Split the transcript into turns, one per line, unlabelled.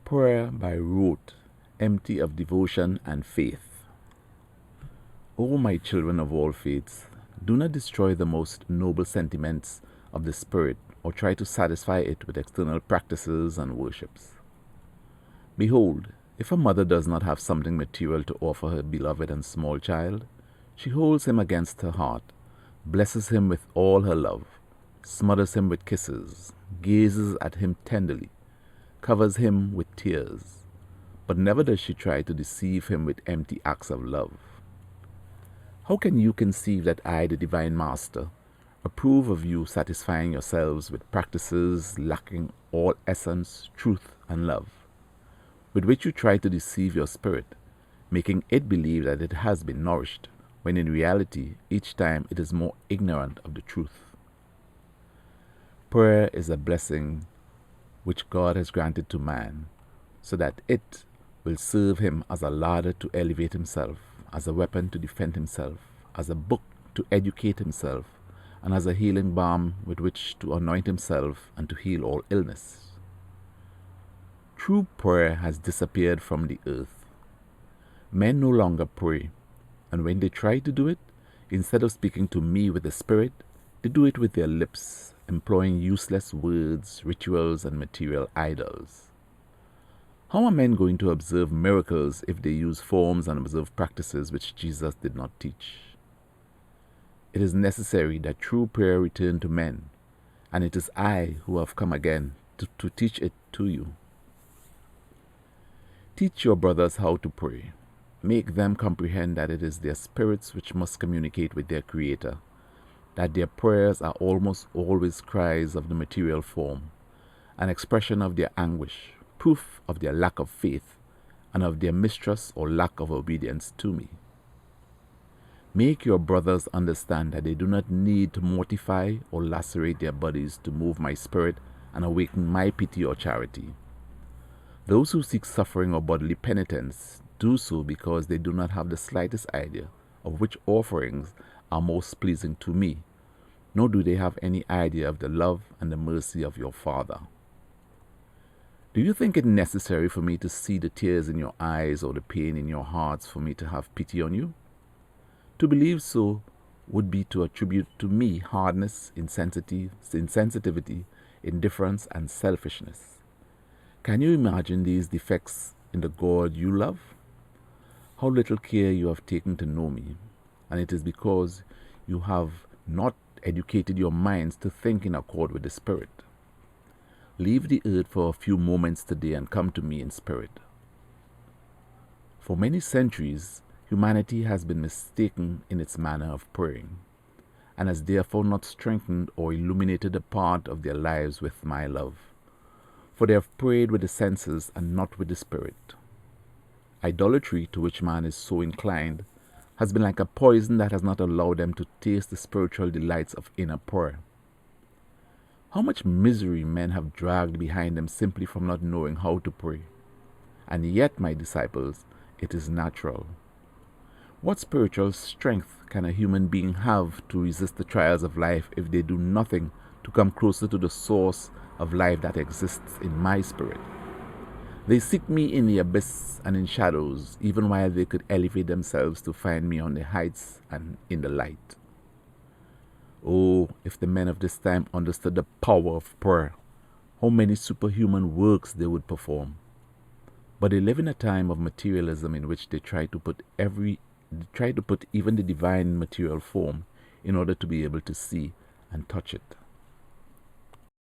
Prayer by Rote, empty of devotion and faith. O my children of all faiths, do not destroy the most noble sentiments of the Spirit or try to satisfy it with external practices and worships. Behold, if a mother does not have something material to offer her beloved and small child, she holds him against her heart, blesses him with all her love, smothers him with kisses, gazes at him tenderly, covers him with tears, but never does she try to deceive him with empty acts of love. How can you conceive that I, the Divine Master, approve of you satisfying yourselves with practices lacking all essence, truth, and love, with which you try to deceive your spirit, making it believe that it has been nourished, when in reality each time it is more ignorant of the truth? Prayer is a blessing which God has granted to man, so that it will serve him as a ladder to elevate himself, as a weapon to defend himself, as a book to educate himself, and as a healing balm with which to anoint himself and to heal all illness. True prayer has disappeared from the earth. Men no longer pray, and when they try to do it, instead of speaking to me with the Spirit, they do it with their lips, employing useless words, rituals, and material idols. How are men going to observe miracles if they use forms and observe practices which Jesus did not teach? It is necessary that true prayer return to men, and it is I who have come again to teach it to you. Teach your brothers how to pray. Make them comprehend that it is their spirits which must communicate with their Creator, that their prayers are almost always cries of the material form, an expression of their anguish, proof of their lack of faith, and of their mistrust or lack of obedience to me. Make your brothers understand that they do not need to mortify or lacerate their bodies to move my spirit and awaken my pity or charity. Those who seek suffering or bodily penitence do so because they do not have the slightest idea of which offerings are most pleasing to me, nor do they have any idea of the love and the mercy of your Father. Do you think it necessary for me to see the tears in your eyes or the pain in your hearts for me to have pity on you? To believe so would be to attribute to me hardness, insensitivity, indifference, and selfishness. Can you imagine these defects in the God you love? How little care you have taken to know me, and it is because you have not educated your minds to think in accord with the Spirit. Leave the earth for a few moments today and come to me in spirit. For many centuries, humanity has been mistaken in its manner of praying, and has therefore not strengthened or illuminated a part of their lives with my love, for they have prayed with the senses and not with the Spirit. Idolatry, to which man is so inclined, has been like a poison that has not allowed them to taste the spiritual delights of inner prayer. How much misery men have dragged behind them simply from not knowing how to pray. And yet, my disciples, it is natural. What spiritual strength can a human being have to resist the trials of life if they do nothing to come closer to the source of life that exists in my spirit? They seek me in the abyss and in shadows, even while they could elevate themselves to find me on the heights and in the light. Oh, if the men of this time understood the power of prayer, how many superhuman works they would perform. But they live in a time of materialism in which they try to put even the divine material form in order to be able to see and touch it.